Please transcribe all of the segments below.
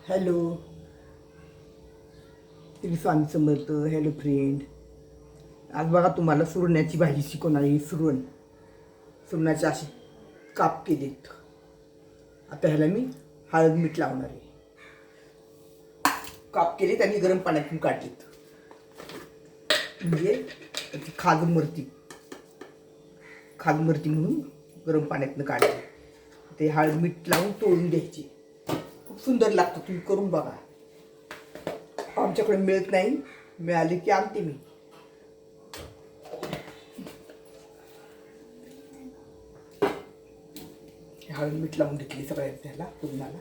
Hello, Shri Swami Samarth. Hello friend. आज बघा तुम्हाला सुरण्याची भाजी शिकवणार आहे. सुरणाचे असे काप केलेत. आता ह्याला मी हळद मीठ लावणार आहे. काप केलेत आणि गरम पाण्यातून काढलेत, म्हणजे खाज मरती म्हणून गरम पाण्यातून काढले. ते हळद मीठ लावून तोडून द्यायचे. खूप सुंदर लागतं, तुम्ही करून बघा. आमच्याकडे मिळत नाही, मिळाले की आणते मी. हळद मीठ लावून घेतली सगळ्या त्याला पूर्णाला.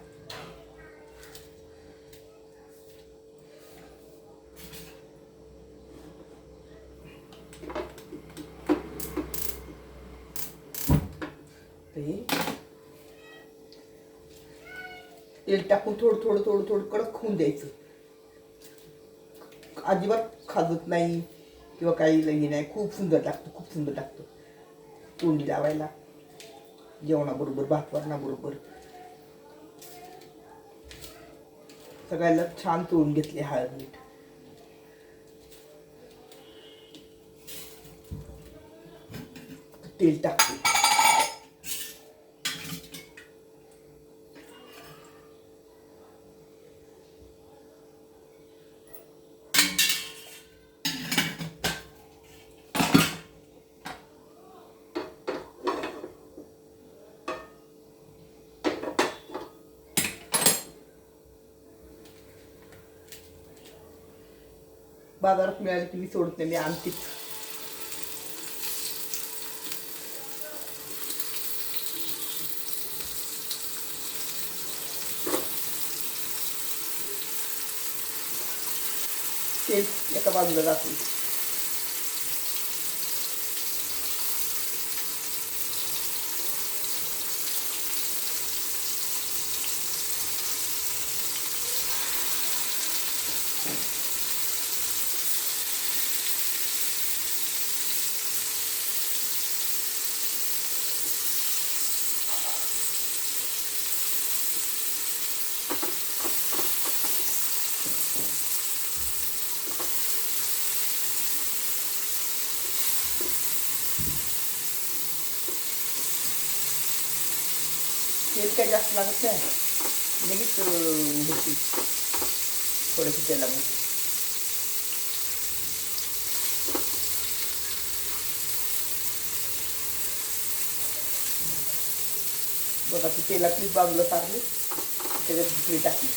तेल टाकून थोडं थोडं थोडं थोडं कडक होऊन द्यायचं. अजिबात खाजत नाही किंवा काही लगी नाही. खूप सुंदर लागतं, खूप सुंदर लागतं. तोंडी लावायला, जेवणाबरोबर, भातवरणाबरोबर सगळ्याला छान तोडून घेतले हळद मीठ. तेल टाकते. बाजारात मिळाले की मी सोडत नाही, मी आणतेच. तेल एका बाजूला जाते. तेल काय जास्त लागत नाही, लगेच होती थोडंसं तेलामध्ये. बघा ती तेलातलीच बाजूला सारली, त्याच्यात दुसरी टाकली.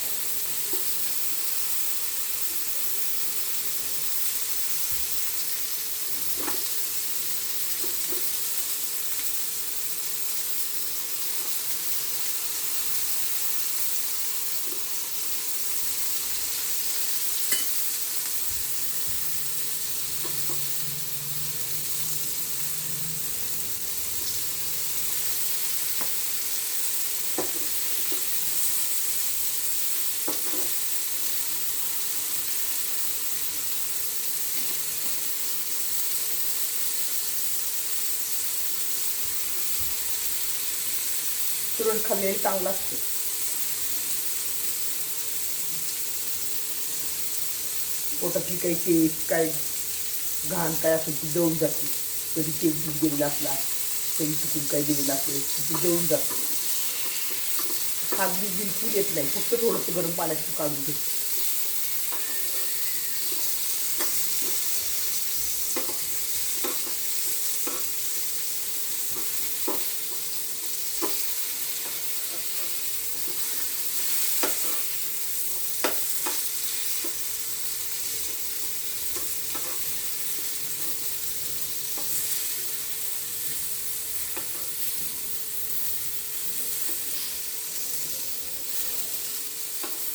सुरण खाल्लेलं चांगलं असते. पोटातली काही केस काय घाण काय असेल ती जळून जाते. कधी केस दूध गेलेला असला, कधी चुकून काही गेलेलं असलं ती जळून जाते. खास बीज बिलकुल येत नाही. फक्त थोडंसं गरम पाण्यात काढून घे.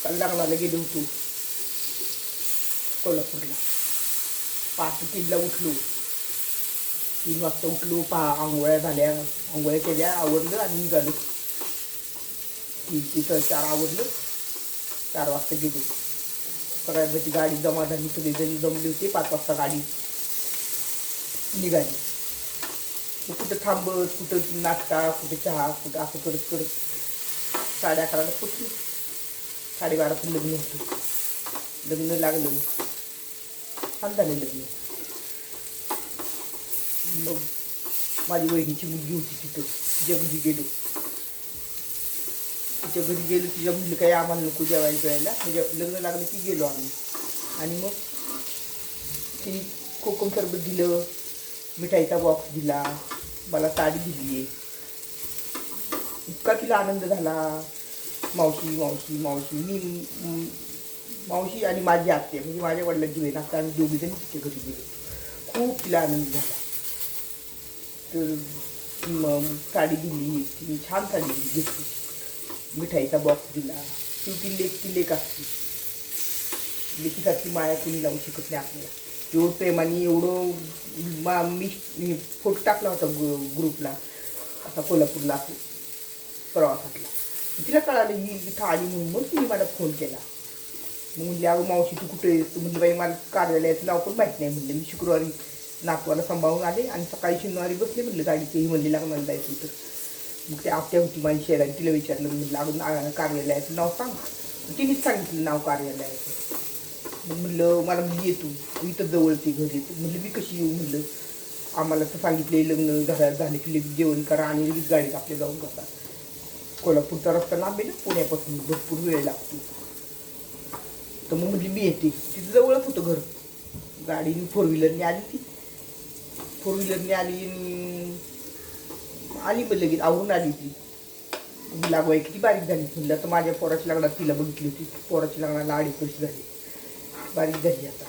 काल लग्नाला गेलो होतो कोल्हापूरला. 5:03ला उठलो. 3 वाजता उठलो. आंघोळ्या झाल्या, आंघोळ्या केल्या, आवरलं आणि निघालो. 3 ते 4 आवरलं. 4 वाजता गेलो. सगळ्यांची गाडी जमा झाली, सगळेजण जमले होते. 5 वाजता गाडी निघाली. मग कुठं थांबत, कुठं नाश्ता, कुठे चहा, कुठं असं करत करत 11:30ला पोचली. 12:30चं लग्न होतं. लग्न लागलं, छान झालं लग्न. मग माझी वहिनीची मुलगी होती तिथं, तिच्या घरी गेलो. तिच्या मुली काही आम्हाला नको जेवायला जेवायला, म्हणजे लग्न लागलं की गेलो आम्ही. आणि मग तिने कोकम सरबत दिलं, मिठाईचा बॉक्स दिला, मला साडी दिली. इतका तिला आनंद झाला. मावशी मावशी मावशी मी मावशी आणि माझी आत्या म्हणजे माझ्या वडिलांची बहीण असता आम्ही दोघीजण तिच्या घरी गेलो. खूप तिला आनंद झाला. तर साडी दिली, तिने छान साडी घेतली, मिठाईचा बॉक्स दिला. शेवटी लेक असते, लेकीसारखी माया कोणी लावू शकत नाही आपल्याला. एवढं प्रेमाने एवढं मी फोटो टाकला होता ग्रुपला असा कोल्हापूरला असं प्रवासातला. तिला कळालं ही इथं आली म्हणून. मग तिने मला फोन केला. मग म्हणली अगं मावशी तू कुठे येतो? म्हणलं बाई मला कार्यालयाचं नाव पण माहीत नाही. म्हणलं मी शुक्रवारी नातवाला सांभाळून आले आणि सकाळी शनिवारी बसले. म्हणलं गाडी तेही म्हणली लागून मला जायचं तर. मग ते आत्या होती माझी शेजारी, तिला विचारलं. म्हणलं अगं कार्यालयाचं नाव सांग. तिनेच सांगितलं नाव कार्यालयाचं. मग म्हणलं मला म्हणजे येतो इथं जवळ ती घरी येतो. म्हणलं मी कशी येऊ? म्हणलं आम्हाला तर सांगितले लग्न झाले की जेवण करा आणि लगेच गाडीत आपल्या जाऊन बसा. कोल्हापूरचा रस्ता लांब आहे ना, पुण्यापासून भरपूर वेळ लागतो. तर मग म्हणजे मी येते. तिथं जवळच होतं घर. गाडीने 4 व्हीलरने आली ती. 4 व्हीलरने आली मग लगेच आवरून आली ती. लागवाय किती बारीक झाली. म्हणलं तर माझ्या पोराच्या लग्नात तिला बघितली होती. पोराच्या लग्नाला 2.5 वर्ष झाली, बारीक झाली आता.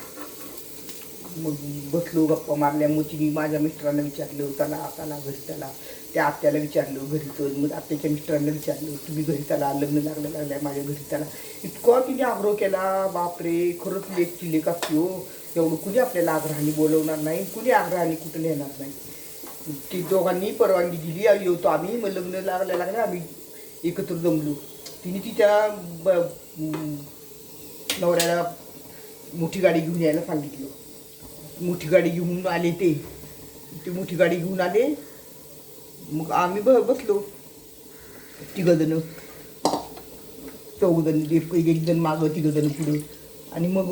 मग बसलो गप्पा मारल्या. मग तिने माझ्या मिस्टरांना विचारलं चला घरी चला. त्या आत्याला विचारलं घरी चल. मग आत्याच्या मिस्टरांना विचारलं तुम्ही घरी चला, लग्न लागल्या माझ्या घरी चला. इतका तिने आग्रह केला. बापरे, खरंच लेकची लेक असते हो. एवढं कुणी आपल्याला आग्रहाने बोलवणार नाही, कुणी आग्रहाने कुठं नेणार नाही. ती दोघांनी परवानगी दिली. येतो आम्ही. मग लग्न लागल्या आम्ही एकत्र जमलो. तिने तिच्या नवऱ्याला मोठी गाडी घेऊन यायला सांगितलं. मोठी गाडी घेऊन आले. ते मोठी गाडी घेऊन आले. मग आम्ही बसलो 3 जण, 4 जण, 1 जण मागं, 3 जण पुढं. आणि मग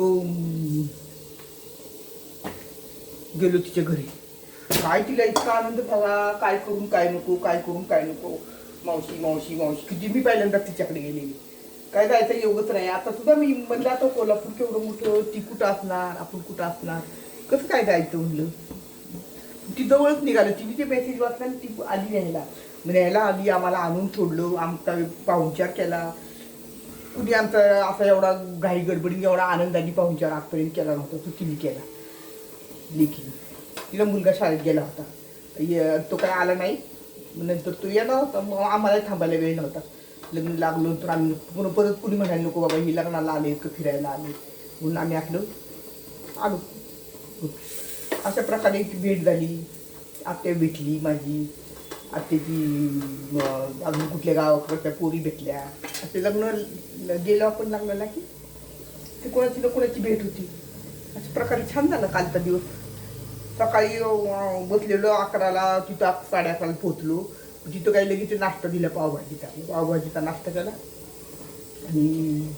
गेलो तिच्या घरी. काय तिला इतका आनंद झाला. काय करून काय नको, काय करून काय नको. मावशी मावशी मावशी किती मी पहिल्यांदा तिच्याकडे गेलेली. काय जायचं योगच नाही. आता सुद्धा मी म्हणलं आता कोल्हापूर केवढं मोठं, ती कुठं असणार, आपण कुठं असणार, कसं काय जायचं म्हणलं. ती जवळच निघालं. तिने ते मेसेज वाचला आणि ती आली न्यायला आली. आम्हाला आणून सोडलं. आमचा पाहुणचार केला. कुणी आमचा असा एवढा घाई गडबडीने एवढा आनंदाने पाहुणचार आजपर्यंत केला नव्हता. तो तिने केला लेकीने. तिला मुलगा शाळेत गेला होता, तो काय आला नाही. नंतर तो येणार होता. मग आम्हाला थांबायला वेळ नव्हता. लग्न लागलो तर आम्ही परत कुणी म्हणायला नको बाबा ही लग्नाला आले का फिरायला आले म्हणून आम्ही आलो. अशा प्रकारे ती भेट झाली. आत्या भेटली माझी. आत्याची अजून कुठल्या गावाकडच्या पोरी भेटल्या. असे लग्न गेलो आपण लग्नाला की ते कोणाची ना कोणाची भेट होती. अशा प्रकारे छान झाला कालचा दिवस. सकाळी बसलेलो 11ला, तिथं 11:30 पोचलो. तिथं काही लगेच नाश्ता दिला पावभाजीचा नाश्ता केला. आणि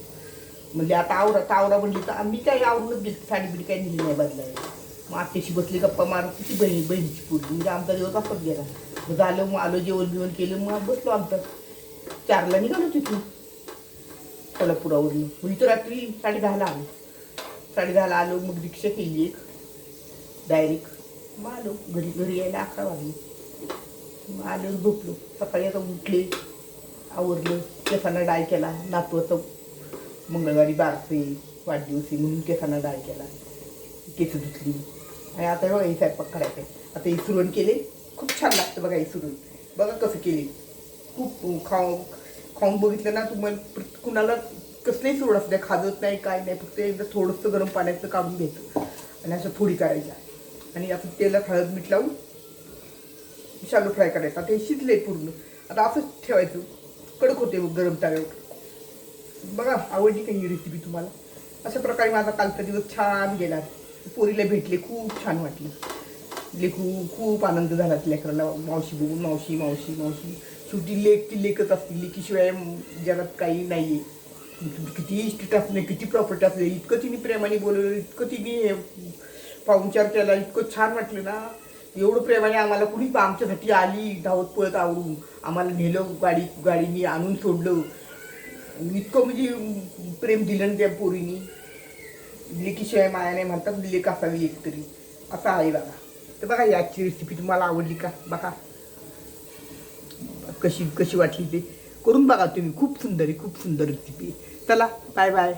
म्हणजे आता आवरा म्हणली तर आम्ही काही आवरूनच गेली. साडी बिडी काही नेली नाही बदलायला. मग आत्याशी बसली गप्पा मारत. किती बहिणीची पोरगी. म्हणजे आमचा दिवस असाच गेला. मग झालं. मग आलो, जेवण केलं. मग बसलो. आमचं 4ला निघालो तिथून कोल्हापुरावरून. मग इथं रात्री 10:30ला आलो. 10:30ला आलो. मग रिक्षा केली एक डायरेक्ट. मग आलो घरी यायला 11 वाजले. मग आलो, झोपलो. सकाळी आता उठले, आवरलं, केसांना डाय केला. नातवाचं मंगळवारी बारसे वाढदिवसी म्हणून केसांना डाय केला. केस धुतली. आणि आता बघा हे स्वयंपाक करायचं आहे. आता हे सुरण केले. खूप छान लागतं बघा हे सुरण. बघा कसं केले. खूप खाऊन बघितलं ना तुम्हाला. कुणाला कसलंही सुरण असतं खाजत नाही काय नाही. फक्त एकदा थोडंसं गरम पाण्याचं काढून घ्यायचं आणि असं फोडी करायच्या. आणि आपण तेलात हळद मीठ लावून शालो फ्राय करायचा. ते शिजले पूर्ण. आता असंच ठेवायचं. कडक होते गरम तव्यावर. बघा आवडली का ही रेसिपी तुम्हाला? अशा प्रकारे माझा कालचा दिवस छान गेला. पोरीला भेटले, खूप छान वाटलं. खूप आनंद झाला लेकराला मावशी बघून. मावशी मावशी मावशी. शेवटी ती लेकच असते. लेकीशिवाय जगात काही नाही आहे. किती स्टेटसने किती प्रॉपर्टी असले, इतकं तिने प्रेमाने बोलवलं, इतकं तिने पाहुणचार केला, इतकं छान वाटलं ना. एवढं प्रेमाने आम्हाला कुणी आमच्यासाठी आली धावत पळत आवडून, आम्हाला नेलं गाडीने आणून सोडलं. इतकं म्हणजे प्रेम दिलं ना त्या पोरीनी. लेकीशिवाय माया नाही म्हणतात, लेक असावी एक तरी, असं आहे बघा. तर बघा याची रेसिपी तुम्हाला आवडली का बघा, कशी कशी वाटली ते करून बघा तुम्ही. खूप सुंदर आहे, खूप सुंदर रेसिपी. चला बाय बाय.